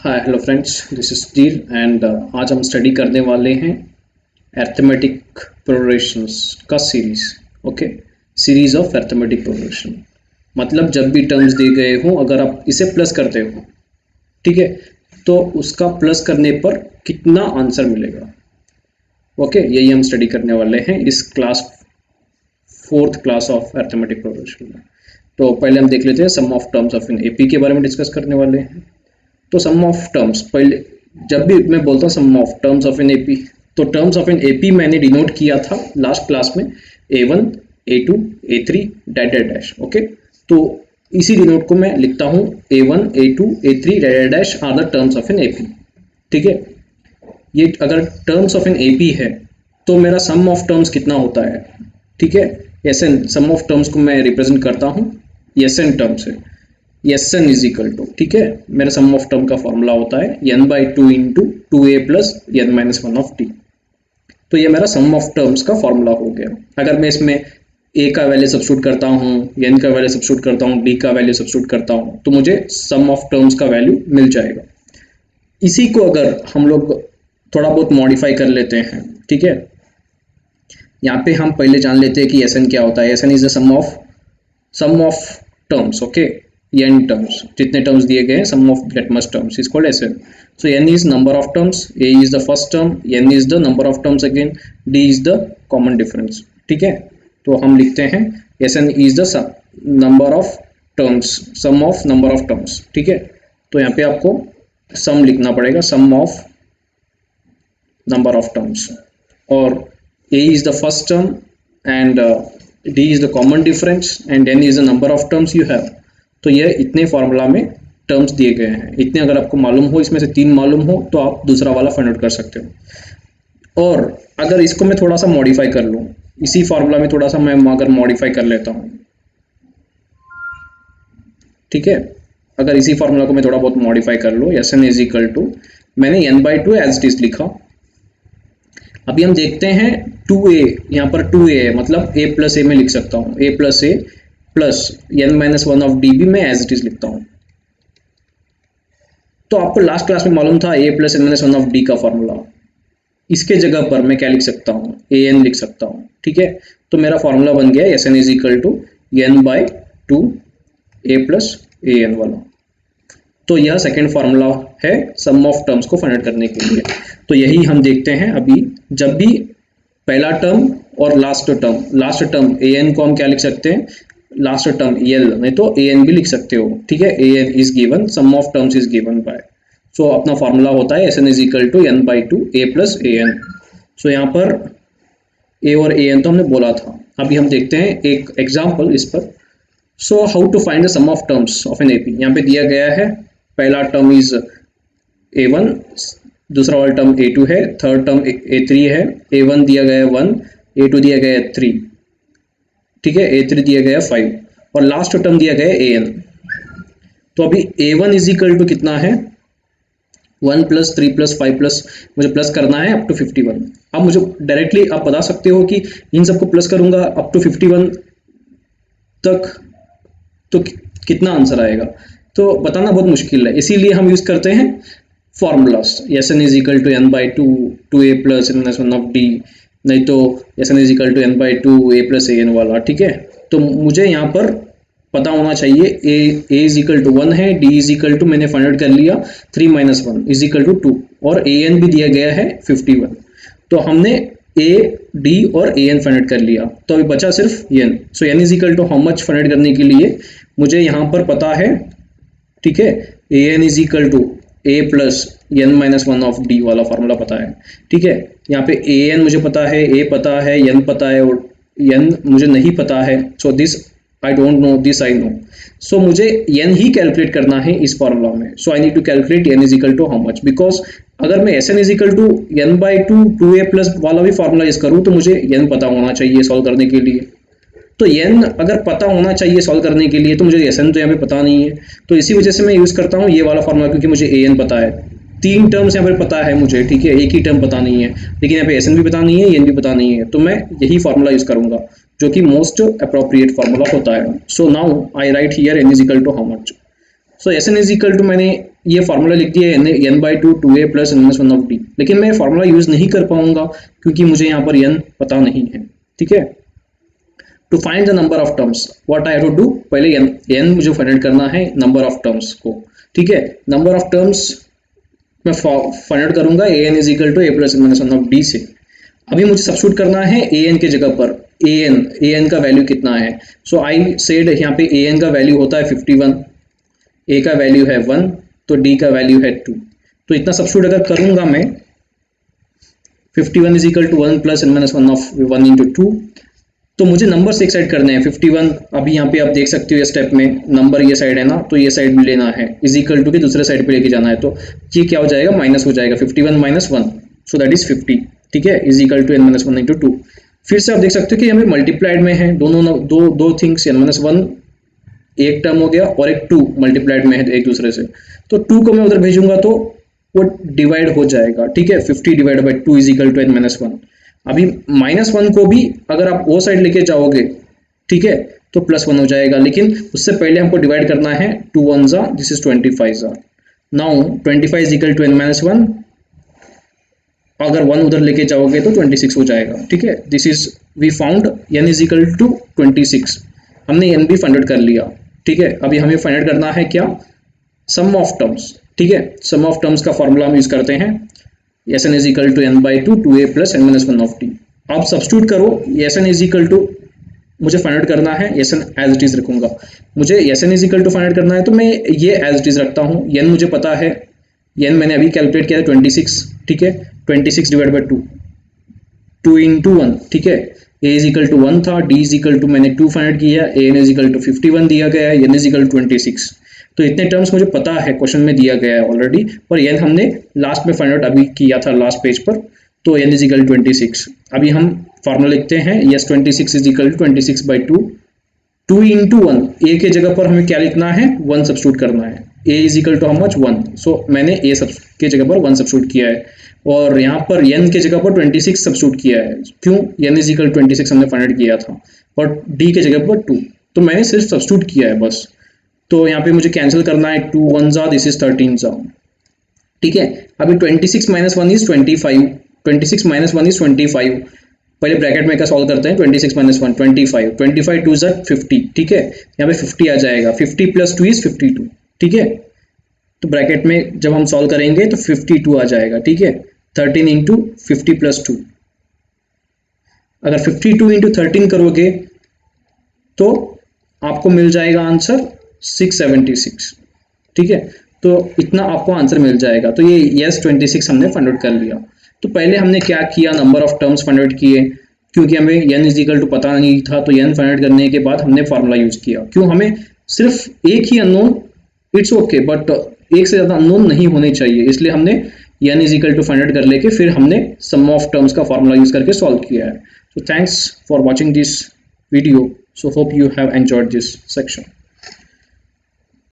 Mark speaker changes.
Speaker 1: Hi hello friends, this is steel and आज हम study करने वाले हैं अरिथमेटिक प्रोग्रेशंस का series. Okay, series of arithmetic progression मतलब जब भी टर्म्स दिए गए हों, अगर आप इसे प्लस करते हो, ठीक है, तो उसका प्लस करने पर कितना आंसर मिलेगा। ओके, यही हम स्टडी करने वाले हैं इस class fourth class of arithmetic progression में। तो पहले हम देख लेते हैं sum of terms of in AP के बारे में डिस्कस करने वाले हैं। तो सम ऑफ टर्म्स, पहले जब भी मैं बोलता हूँ sum of terms of an AP, तो टर्म्स ऑफ एन एपी मैंने डिनोट किया था लास्ट क्लास में A1, A2, A3 dot dot dash. Okay, तो इसी डिनोट को मैं लिखता हूँ A1, A2, A3 dot dot dash are the terms of an AP. ठीक है, ये अगर टर्म्स ऑफ एन एपी है तो मेरा सम ऑफ टर्म्स कितना होता है। ठीक है, एसएन सम ऑफ टर्म्स को मैं रिप्रेजेंट करता हूँ एसएन टर्म से। एसएन इज इक्वल टू, ठीक है, मेरा सम ऑफ टर्म का फॉर्मूला होता है n/2 into 2a plus n-1 of T. तो ये मेरा सम ऑफ टर्म्स का फॉर्मूला हो गया। अगर मैं इसमें a का वैल्यू सब्स्टिट्यूट करता हूँ, n का वैल्यू सब्स्टिट्यूट करता हूँ, d का वैल्यू सब्स्टिट्यूट करता हूँ, तो मुझे सम ऑफ टर्म्स का वैल्यू मिल जाएगा। इसी को अगर हम लोग थोड़ा बहुत मॉडिफाई कर लेते हैं, ठीक है, यहाँ पे हम पहले जान लेते हैं कि एसएन क्या होता है। SN is the sum of terms. Okay, n terms, जितने टर्म्स दिए गए हैं sum of that much terms is called SN. So n is number of terms, a is the first term, n is the number of terms again, d is the common difference. ठीक है, तो हम लिखते हैं SN is the number of terms, sum of number of terms. ठीक है, तो यहाँ पे आपको सम लिखना पड़ेगा, सम ऑफ नंबर ऑफ टर्म्स, और a is the first term and d is the common difference and n is the number of terms you have। तो ये इतने फार्मूला में टर्म्स दिए गए हैं। इतने अगर आपको मालूम हो, इसमें से 3 मालूम हो, तो आप दूसरा वाला फाइंड आउट कर सकते हो। और अगर इसको मैं थोड़ा सा मॉडिफाई कर लूँ, इसी फार्मूला में थोड़ा सा मैं अगर मॉडिफाई कर लेता हूँ, ठीक है, अगर इसी फार्मूला को मैं थोड़ा बहुत मॉडिफाई कर लूँ, S N is equal to, मैंने n/2 एज इट इज लिखा। अभी हम देखते हैं 2a, यहाँ पर 2a है, मतलब a प्लस ए में लिख सकता हूँ, a plus A plus n-1 of D भी मैं एज इट इज लिखता हूँ। तो आपको लास्ट क्लास में मालूम था a plus n-1 of D का फॉर्मूला। इसके जगह पर मैं क्या लिख सकता हूँ, an लिख सकता हूँ। ठीक है, तो मेरा फॉर्मूला बन गया S N is equal to n/2 a plus an वाला। तो यह सेकेंड फार्मूला है सम ऑफ टर्म्स को फाइंड आउट करने के लिए। तो यही हम देखते हैं अभी, जब भी पहला टर्म और लास्ट टर्म an को हम क्या लिख सकते हैं, लास्ट टर्म एल, नहीं तो an भी लिख सकते हो। ठीक है, an is given, sum of terms is given by, so अपना फार्मूला होता है S N is equal to n/2 a plus an। So यहाँ पर a और an तो हमने बोला था। अभी हम देखते हैं एक एग्जाम्पल इस पर। So how to find the sum of terms of an AP. यहाँ पे दिया गया है पहला टर्म इज a1, दूसरा वाला टर्म a2 है, थर्ड टर्म a3 है, a1 दिया गया है 1, a2 दिया गया है 3, ठीक है, a3 दिया गया है 5, और लास्ट टर्म दिया गया है an। तो अभी a1 इज इक्वल टू कितना है, 1 प्लस 3 प्लस 5 प्लस, मुझे प्लस करना है अप टू 51। अब मुझे डायरेक्टली आप बता सकते हो कि इन सबको प्लस करूंगा अप टू 51 तक तो कितना आंसर आएगा, तो बताना बहुत मुश्किल है। इसीलिए हम यूज करते हैं formulas, S N is equal to n/2 2a plus n-1 of D, नहीं तो S N is equal to n/2 a plus an वाला। ठीक है, तो मुझे यहाँ पर पता होना चाहिए a इज इक्वल टू 1 है, d इज इक्वल टू मैंने फाइंड आउट कर लिया 3 - 1 इज इक्वल टू 2, और an भी दिया गया है 51। तो हमने a, d और an फाइंड आउट कर लिया, तो अभी बचा सिर्फ n। So n is equal to how much find out करने के लिए मुझे यहाँ पर पता है, ठीक है, an is equal to a plus n-1 of d वाला फार्मूला पता है। ठीक है, यहाँ पे an मुझे पता है, a पता है, n पता है, और n मुझे नहीं पता है। So this I don't know, this I know. So मुझे n ही कैलकुलेट करना है इस फार्मूला में। So I need to calculate n is equal to how much, because अगर मैं S N is equal to n/2 2a plus वाला भी फार्मूला यूज करूँ तो मुझे n पता होना चाहिए सॉल्व करने के लिए। तो n अगर पता होना चाहिए सॉल्व करने के लिए, तो मुझे एस एन तो यहाँ पे पता नहीं है, तो इसी वजह से मैं यूज़ करता हूँ ये वाला फार्मूला, क्योंकि मुझे an पता है। 3 टर्म्स यहाँ पर पता है मुझे, ठीक है, एक ही टर्म पता नहीं है, लेकिन यहाँ पे एस एन भी पता नहीं है, n भी पता नहीं है, तो मैं यही फार्मूला यूज़ करूँगा जो कि मोस्ट अप्रोप्रिएट फार्मूला होता है। So now I write here n is equal to how much. So S N is equal to मैंने ये फार्मूला लिख दिया n by two two A plus N minus one of D, लेकिन मैं ये formula use नहीं कर पाऊंगा क्योंकि मुझे यहाँ पर n पता नहीं है। ठीक है, to find the number of terms what I have to do, पहले n मुझे फाइंड करना है नंबर ऑफ टर्म्स को। ठीक है, नंबर ऑफ टर्म्स मैं फाइंड आउट करूंगा an is equal to A plus N minus one of D से। अभी मुझे सब्स्टिट्यूट करना है an के जगह पर an का वैल्यू कितना है। सो आई सेड यहाँ पे an का वैल्यू होता है 51, a का वैल्यू है 1, तो d का वैल्यू है 2। तो इतना सब्स्टिट्यूट अगर करूंगा मैं 51 is equal to 1 plus N minus one of 1 into 2, तो मुझे नंबर एक साइड करने हैं। 51 अभी यहाँ पे आप देख सकते हो ये स्टेप में नंबर ये साइड है ना, तो ये साइड भी लेना है, इज इक्वल टू के दूसरे साइड पे लेके जाना है, तो ये क्या हो जाएगा, माइनस हो जाएगा 51 माइनस 1, सो दैट इज 50। ठीक है, is equal to N minus one into 2। फिर से आप देख सकते हो कि हमें मल्टीप्लाइड में है दोनों दो थिंग्स, एन माइनस वन एक टर्म हो गया और एक 2 मल्टीप्लाइड में है एक दूसरे से, तो 2 को मैं उधर भेजूंगा तो वो डिवाइड हो जाएगा। ठीक है, 50 divide by 2 is equal to N minus one. अभी माइनस वन को भी अगर आप वो साइड लेके जाओगे, ठीक है, तो प्लस वन हो जाएगा, लेकिन उससे पहले हमको डिवाइड करना है 2 1 जा, दिस इज 25 जा। Now 25 is equal to N minus one, अगर 1 उधर लेके जाओगे तो 26 हो जाएगा। ठीक है, this is we found n is equal to 26, हमने n भी फाइंड आउट कर लिया। ठीक है, अभी हमें फाइंड आउट करना है क्या, सम ऑफ टर्म्स। ठीक है, सम ऑफ टर्म्स का फॉर्मूला हम यूज करते हैं, Sn is equal to n by two two A plus N minus one of T. आप सब्स्टिट्यूट करो, Sn इज इक्वल टू मुझे फाइंड आउट करना है, Sn एज इट इज रखूंगा। मुझे Sn is equal to find out करना है तो मैं ये एज इट इज रखता हूँ। n मुझे पता है, n मैंने अभी कैलकुलेट किया था 26। ठीक है, 26 डिवाइड बाई 2 इंटू 1। ठीक है, a इज इक्वल टू 1 था, d इज इक्वल टू मैंने 2 फाइंड आउट किया, an इज इक्वल टू 51 दिया गया है, n इज इक्वल टू 26। तो इतने टर्म्स मुझे पता है, क्वेश्चन में दिया गया है ऑलरेडी, पर n हमने लास्ट में फाइंड आउट अभी किया था लास्ट पेज पर, तो n इज इक्वल 26। अभी हम फार्मूला लिखते हैं, S 26 is equal to 26 by 2 into 1। a के जगह पर हमें क्या लिखना है, 1 सब्स्टिट्यूट करना है, a is equal to how much 1, so मैंने a के जगह पर 1 सब्स्टिट्यूट किया है, और यहाँ पर n के जगह पर 26 सब्स्टिट्यूट किया है। क्यों, n इज इक्वल 26 हमने फाइंड आउट किया था, और d के जगह पर 2, तो मैंने सिर्फ सब्स्टिट्यूट किया है बस। तो यहाँ पे मुझे कैंसिल करना है, 2 1 जा, दिस इज 13 जा। ठीक है, अभी 26 माइनस 1 इज 25, 26 माइनस 1 इज 25। पहले ब्रैकेट में क्या सॉल्व करते हैं, 26 माइनस 1 25, 25 2 जा 50। ठीक है, यहाँ पे 50 आ जाएगा, 50 प्लस 2 इज 52। ठीक है, तो ब्रैकेट में जब हम सॉल्व करेंगे तो 52 आ जाएगा। ठीक है, 13 इंटू 50 प्लस 2, अगर 52 इंटू 13 करोगे तो आपको मिल जाएगा आंसर 676। ठीक है, तो इतना आपको आंसर मिल जाएगा। तो ये यस 26 हमने फाइंड आउट कर लिया। तो पहले हमने क्या किया, number of terms find out किए, क्योंकि हमें n इज इक्वल टू पता नहीं था, तो n फाइंड आउट करने के बाद हमने फार्मूला यूज किया। क्यों, हमें सिर्फ एक ही अननोन, इट्स ओके, बट एक से ज़्यादा अननोन नहीं होने चाहिए, इसलिए हमने n is equal to find out कर लेके फिर हमने सम ऑफ टर्म्स का फार्मूला यूज करके सॉल्व किया है। So thanks for watching this video. So hope you have enjoyed this section.